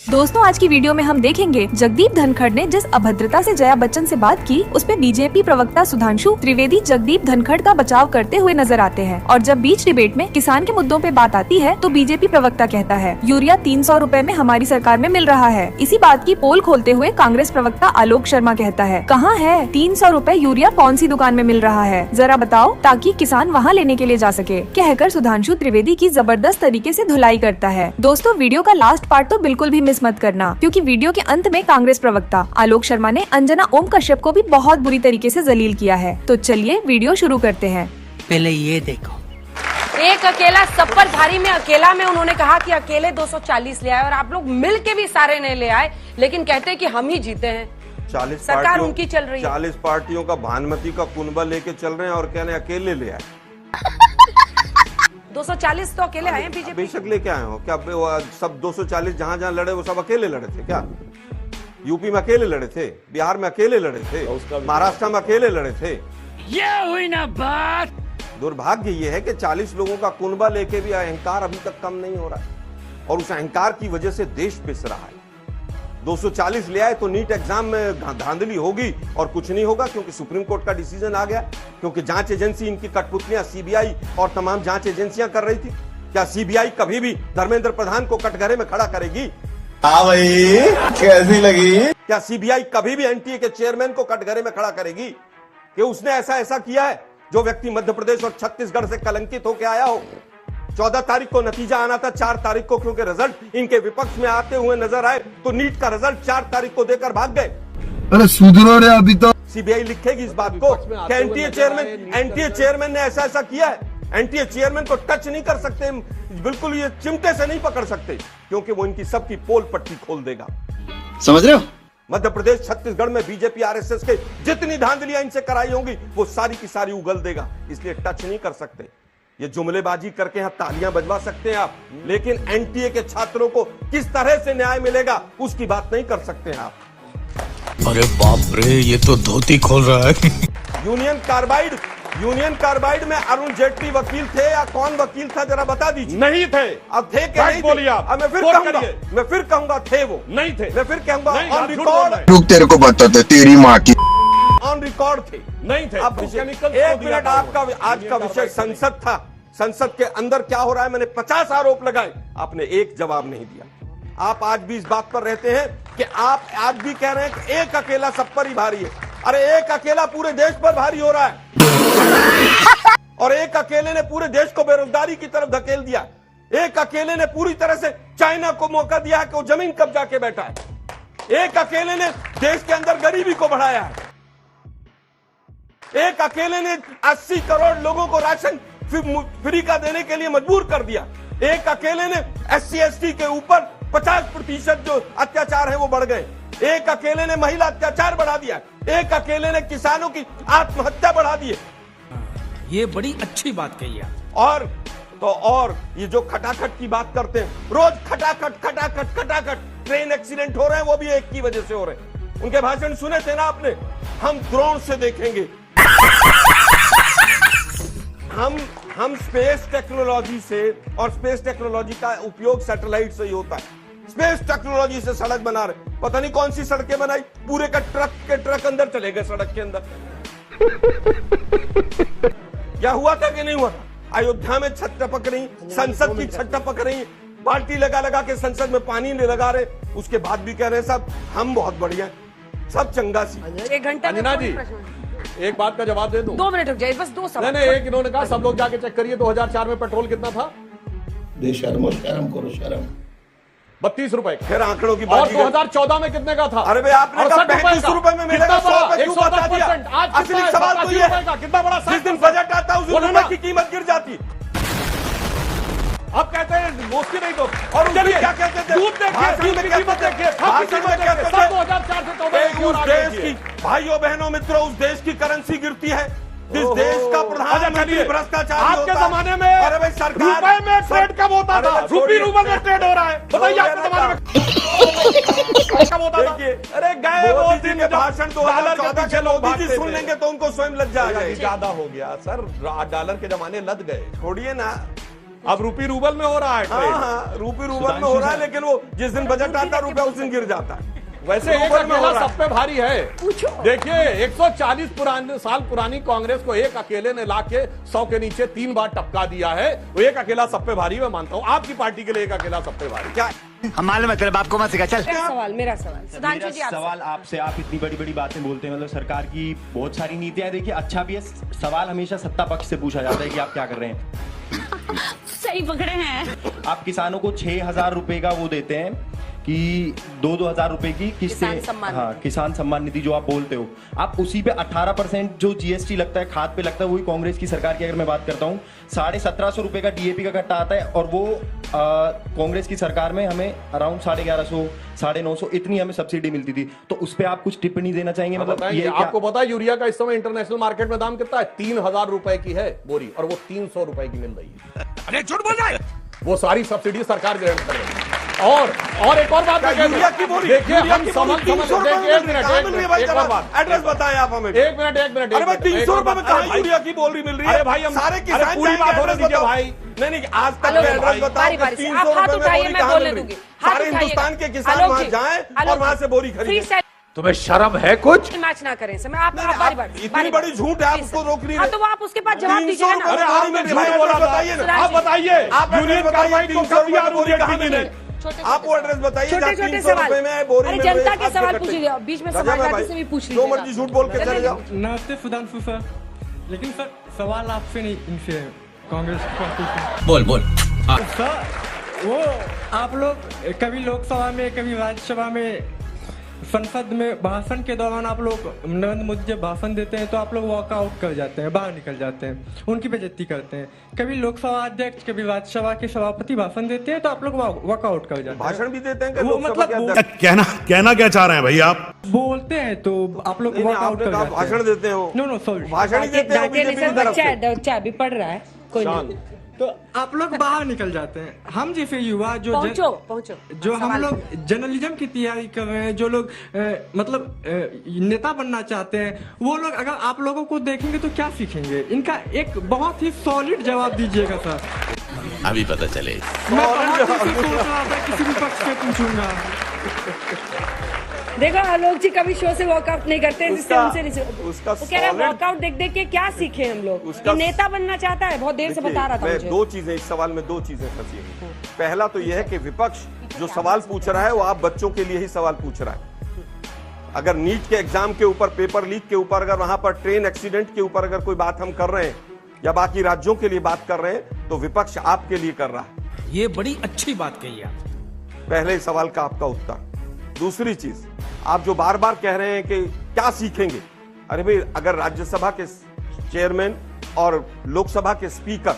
दोस्तों आज की वीडियो में हम देखेंगे जगदीप धनखड़ ने जिस अभद्रता से जया बच्चन से बात की उस पे बीजेपी प्रवक्ता सुधांशु त्रिवेदी जगदीप धनखड़ का बचाव करते हुए नजर आते हैं। और जब बीच डिबेट में किसान के मुद्दों पे बात आती है तो बीजेपी प्रवक्ता कहता है यूरिया 300 रुपए में हमारी सरकार में मिल रहा है। इसी बात की पोल खोलते हुए कांग्रेस प्रवक्ता आलोक शर्मा कहता है कहाँ है 300 रुपए यूरिया कौन सी दुकान में मिल रहा है, जरा बताओ ताकि किसान वहाँ लेने के लिए जा सके, कहकर सुधांशु त्रिवेदी की जबरदस्त तरीके से धुलाई करता है। दोस्तों वीडियो का लास्ट पार्ट तो बिल्कुल भी मिस मत करना, क्योंकि वीडियो के अंत में कांग्रेस प्रवक्ता आलोक शर्मा ने अंजना ओम कश्यप को भी बहुत बुरी तरीके से जलील किया है। तो चलिए वीडियो शुरू करते हैं। पहले ये देखो, एक अकेला सब पर भारी में अकेला में उन्होंने कहा कि अकेले 240 ले आए और आप लोग मिल के भी सारे नहीं ले आए, लेकिन कहते हैं कि हम ही जीते हैं। 40 सरकार उनकी चल रही है। 40 पार्टियों का भानुमति का कुनबा लेके चल रहे हैं और कहने अकेले ले आए। 240 तो अकेले आए हैं बीजेपी। बेशक लेके आए हो क्या? सब 240 जहां जहां लड़े वो सब अकेले लड़े थे क्या? यूपी में अकेले लड़े थे, बिहार में अकेले लड़े थे, महाराष्ट्र में अकेले लड़े थे। ये हुई ना बात। दुर्भाग्य ये है कि 40 लोगों का कुनबा लेके भी अहंकार अभी तक कम नहीं हो रहा है और उस अहंकार की वजह से देश पिस रहा है। 240 ले आए तो नीट एग्जाम में धांधली होगी और कुछ नहीं होगा, क्योंकि सुप्रीम कोर्ट का डिसीजन आ गया, क्योंकि जांच एजेंसी इनकी कठपुतलियां सीबीआई और तमाम जांच एजेंसियां कर रही थी। क्या सीबीआई कभी भी धर्मेंद्र प्रधान को कटघरे में खड़ा करेगी? हाँ भाई, कैसी लगी? क्या सीबीआई कभी भी एनटीए के चेयरमैन को कटघरे में खड़ा करेगी कि उसने ऐसा किया है? जो व्यक्ति मध्य प्रदेश और छत्तीसगढ़ से कलंकित होकर आया हो, 14 तारीख को नतीजा आना था, 4 तारीख को क्योंकि रिजल्ट इनके विपक्ष में आते हुए नजर आए तो नीट का रिजल्ट 4 तारीख को देकर भाग गए। अरे सुधरो रे अभी तो। सीबीआई लिखेगी इस बात को कि एनटीए चेयरमैन ने ऐसा किया है। एनटीए चेयरमैन को टच नहीं कर सकते, बिल्कुल ये चिमटे से नहीं पकड़ सकते, क्योंकि वो इनकी सबकी पोल पट्टी खोल देगा। समझ रहे हो? मध्य प्रदेश छत्तीसगढ़ में बीजेपी आरएसएस के जितनी धांधलियां इनसे कराई होंगी वो सारी की सारी उगल देगा, इसलिए टच नहीं कर सकते। ये जुमलेबाजी करके यहाँ तालियां बजवा सकते हैं आप, लेकिन एनटीए के छात्रों को किस तरह से न्याय मिलेगा उसकी बात नहीं कर सकते हैं आप। अरे बाप रे, ये तो धोती खोल रहा है। यूनियन कार्बाइड में अरुण जेटली वकील थे या कौन वकील था, जरा बता दीजिए। नहीं थे। अब थे कि नहीं बोलिए आप। मैं फिर कहूंगा थे वो नहीं थे। मैं फिर कहूंगा ऑन रिकॉर्ड। रुक, तेरे को बताते तेरी माँ की। ऑन रिकॉर्ड थे, नहीं थे। अब एक मिनट, आपका आज का विषय संसद था। संसद के अंदर क्या हो रहा है, मैंने 50 आरोप लगाए, आपने एक जवाब नहीं दिया। आप आज भी इस बात पर रहते हैं कि आप आज भी कह रहे हैं कि एक अकेला सब पर ही भारी है। अरे एक अकेला पूरे देश पर भारी हो रहा है और एक अकेले ने पूरे देश को बेरोजगारी की तरफ धकेल दिया। एक अकेले ने पूरी तरह से चाइना को मौका दिया है कि वो जमीन कब्जा के बैठा है। एक अकेले ने देश के अंदर गरीबी को बढ़ाया है। एक अकेले ने 80 करोड़ लोगों को राशन फ्री का देने के लिए मजबूर कर दिया। एक अकेले ने SC/ST के ऊपर 50% जो अत्याचार है वो बढ़ गए। एक अकेले ने महिला अत्याचार बढ़ा दिया। एक अकेले ने किसानों की आत्महत्या बढ़ा दी है। ये बड़ी अच्छी बात कही है। और ये जो खटाखट की बात करते हैं, रोज खटाखट ट्रेन एक्सीडेंट हो रहे हैं, वो भी एक की वजह से हो रहे हैं। उनके भाषण सुने थे ना आपने, हम ड्रोन से देखेंगे। हम स्पेस टेक्नोलॉजी से, और स्पेस टेक्नोलॉजी का उपयोग सैटेलाइट से ही होता है। स्पेस टेक्नोलॉजी से सड़क बना रहे, पता नहीं कौन सी सड़कें बनाई, पूरे का ट्रक अंदर चले गए सड़क के अंदर। क्या हुआ था कि नहीं हुआ था? अयोध्या में छत टपक रही, संसद की छत टपक रही, बाल्टी लगा के संसद में पानी नहीं लगा रहे, उसके बाद भी कह रहे सब हम बहुत बढ़िया, सब चंगा सी। 1 घंटा अंजना जी, एक बात का जवाब दे दूं? 2 मिनट रुक जाइए, बस 2 सवाल। नहीं, एक इन्होंने कहा सब लोग जाके चेक करिए 2004 में पेट्रोल कितना था। शर्म करो शर्म। 32 रुपए। फिर आंकड़ों की और बात। 2014 में कितने का था? अरे भाई आपने कहा 35 रुपए में मिलेगा, 100 पे क्यों बता दिया? असली सवाल तो ये है, कितना बड़ा जिस दिन बजट आता उस दिन रुपए की कीमत गिर जाती। अब कहते हैं दोस्ती नहीं तो, और चलिए क्या कहते थे? दूध देखिए, दूध की कीमत देखिए, भाषण में कहते थे 2004 से 14 उस देश की, भाइयों बहनों मित्रों, उस देश की करेंसी गिरती है जिस देश का प्रधानमंत्री भ्रष्टाचार आपके जमाने में। अरे भाई सरकार रुपए में ट्रेड कब होता था? रूपी रूबल में ट्रेड हो रहा है, बताइए आपके जमाने में कब होता था? अरे गए वो दिन भाषण 2014 के मोदी जी सुन लेंगे तो उनको स्वयं लज्जा आ जाएगी। ज्यादा हो गया सर, डॉलर के जमाने लद गए। छोड़िए ना, अब रूपी रूबल में हो रहा है हाँ ट्रेड। हाँ, रूपी रूबल में हो रहा है, लेकिन वो जिस दिन बजट आता है रुपया उस दिन गिर जाता है। वैसे एक रूबल में हो अकेला रहा है। सब पे भारी है। देखिए 140 साल पुरानी कांग्रेस को एक अकेले ने लाके 100 के नीचे 3 बार टपका दिया है। वो एक अकेला सब पे भारी मैं मानता हूँ। आपकी पार्टी के लिए एक अकेला सब पे भारी क्या हम मालूम है तेरे बाप को मत सिखा चल। मेरा सवाल सुधांशु जी आपसे। सवाल आपसे, आप इतनी बड़ी बड़ी बातें बोलते हैं, मतलब सरकार की बहुत सारी नीतियां देखिए, अच्छा भी है। सवाल हमेशा सत्ता पक्ष से पूछा जाता है कि आप क्या कर रहे हैं। सही पकड़े हैं। आप किसानों को 6,000 रुपए का वो देते हैं कि 2-2 हजार रुपए की किससे, किसान सम्मान हाँ किसान सम्मान निधि जो आप बोलते हो, आप उसी पे 18% जो जीएसटी लगता है, खाद पे लगता है, वही कांग्रेस की सरकार की अगर मैं बात करता हूँ 1750 रुपए का डीएपी का कट्टा आता है, और वो कांग्रेस की सरकार में हमें अराउंड 1150, 950 इतनी हमें सब्सिडी मिलती थी। तो उस पर आप कुछ टिप्पणी देना चाहेंगे? मतलब ये आपको पता है यूरिया का इस समय इंटरनेशनल मार्केट में दाम कितना है? 3,000 रुपए की है बोरी, और वो 300 रुपए की मिल रही है। अरे झूठ बोल रहा है। वो सारी सब्सिडी सरकार ग्रहण कर रही है। और एक और बात यूरिया की बोरी, देखिए यूरिया हम की समझ बोरी 300 रुपए में एक कहाँ मिल रही है भाई? एक और बात, एड्रेस बताएं आप हमें। एक मिनट अरे भाई 300 रुपए में कहाँ यूरिया की बोरी मिल रही है? अरे भाई हम सारे किसान पूरी बात होने दीजिए भाई। नहीं आज तक आलोक जी, एड्रेस बताओ बारी कि बारी से 300 आप हाथ रुपए में उठाइए, बोरी मैं कहाँ बोलने मिल रही? दूंगी। हाथ सारे उठाइएगा। हिंदुस्तान के किसान आलोक वहाँ जी, जाएं और आलोक वहाँ जी, से बोरी फ्री खरीदें। सेल तुम्हें शर्म है कुछ? मैच ना करें समय आप नहीं, बारी आप बारी इतनी बड़ी झूठ है, आप उसको रोक नहीं हाँ रहे। तो वो आप उसके पास जवाब 300 दीजिए ना। रुपए अरे आपने झूठ बोला था। बताइए ना। आप बताइए आप एड्रेस यूनियन बताइए, कार्बाइड को 300 कब दिया रुपए बोरी कहाँ ने? आप वो एड्रेस बताइए छोटे जहाँ छोटे 300 सवाल। रुपए में बोरी अरे मिल रही है। जनता के आप क्या सवाल करते पूछ हैं? लीजिए, बीच में गजब है समाजवादी भाई। से भी पूछ जो लीजिए। मर्जी झूठ बोल के चले जाओ। नमस्ते सुधांशु सर, लेकिन सर सवाल आपसे नहीं, इनसे है, कांग्रेस पार्टी से। बोल बोल। सर वो आप लोग कभी लोकसभा में कभी राज्यसभा में संसद में भाषण के दौरान आप लोग नरेंद्र मोदी जब भाषण देते हैं तो आप लोग वॉकआउट कर जाते हैं, बाहर निकल जाते हैं, उनकी बेइज्जती करते हैं। कभी लोकसभा अध्यक्ष कभी राज्यसभा के सभापति भाषण देते हैं तो आप लोग वॉकआउट कर जाते हैं। भाषण भी देते हैं कि वो लोकसभा के मतलब अध्यक्ष? कहना क्या चाह रहे हैं भाई आप? बोलते हैं तो आप लोग नहीं, वॉकआउट आपने कर कहा जाते भाषण हैं। देते हो। नो सॉरी, भाषण ही देते हो बीजेपी की तरफ से। बच्चा अभी पढ़ रहा है, कोई नहीं। तो आप लोग बाहर निकल जाते हैं। हम जैसे युवा जो पहुंचो जो हम लोग जर्नलिज्म की तैयारी कर रहे हैं, जो लोग नेता बनना चाहते हैं, वो लोग अगर आप लोगों को देखेंगे तो क्या सीखेंगे? इनका एक बहुत ही सॉलिड जवाब दीजिएगा सर। अभी पता चले। मैं बहुत ही सोच रहा था किसी भी पक्ष से पूछूंगा। देखो आलोक जी कभी शो से वॉकआउट नहीं करते, जिससे उसका- उनसे नहीं उसका वो कह रहे हैं solid- वॉकआउट देख देख के क्या सीखे हम लोग। उसका- कि नेता बनना चाहता है, बहुत देर से बता रहा था मैं मुझे। दो चीजें इस सवाल में, दो चीजें फंसी हैं। पहला तो यह है कि विपक्ष जो सवाल पूछ रहा है वो आप बच्चों के लिए ही सवाल पूछ रहा है। अगर नीट के एग्जाम के ऊपर, पेपर लीक के ऊपर, अगर वहां पर ट्रेन एक्सीडेंट के ऊपर अगर कोई बात हम कर रहे हैं या बाकी राज्यों के लिए बात कर रहे हैं तो विपक्ष आपके लिए कर रहा है। ये बड़ी अच्छी बात कही आप। पहले सवाल का आपका उत्तर। दूसरी चीज, आप जो बार बार कह रहे हैं कि क्या सीखेंगे, अरे भाई अगर राज्यसभा के चेयरमैन और लोकसभा के स्पीकर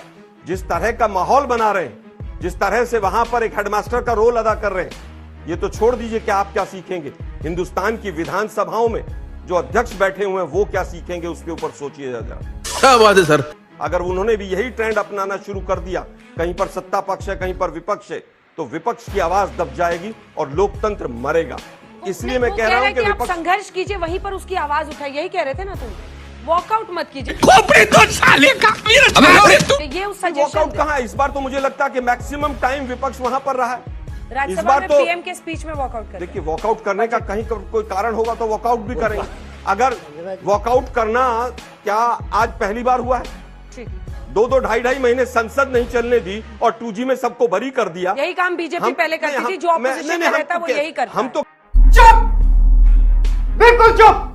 जिस तरह का माहौल बना रहे हैं, जिस तरह से वहां पर एक हेडमास्टर का रोल अदा कर रहे हैं, ये तो छोड़ दीजिए कि आप क्या सीखेंगे। हिंदुस्तान की विधानसभाओं में जो अध्यक्ष बैठे हुए हैं वो क्या सीखेंगे, उसके ऊपर सोचिए जरा। क्या बात है सर? अगर उन्होंने भी यही ट्रेंड अपनाना शुरू कर दिया, कहीं पर सत्ता पक्ष है कहीं पर विपक्ष है, तो विपक्ष की आवाज दब जाएगी और लोकतंत्र मरेगा। इसलिए मैं वो कह रहा हूं कि आप विपक्ष संघर्ष कीजिए, वहीं पर उसकी आवाज उठाई, यही कह रहे थे ना तुम। वॉकआउट मत कीजिए, खोपड़ी तो साले का ये उस वॉकआउट सजेशन कहाँ है? इस बार तो मुझे लगता है कि मैक्सिमम टाइम विपक्ष वहां पर रहा है। इस राज्यसभा बार में तो पीएम के स्पीच में वॉकआउट कर। देखिए, वॉकआउट करने का कहीं कोई कारण होगा तो वॉकआउट भी करेंगे। अगर वॉकआउट करना क्या आज पहली बार हुआ है? ठीक, 2-2, 2.5 महीने संसद नहीं चलने दी और 2G में सबको बरी कर दिया। यही काम बीजेपी हम- पहले करती नहीं, थी, जो हम- मैं- ऑपोजिशन नहीं, में हम रहता तो वो क्या- यही करता हम है। तो बिल्कुल चुप।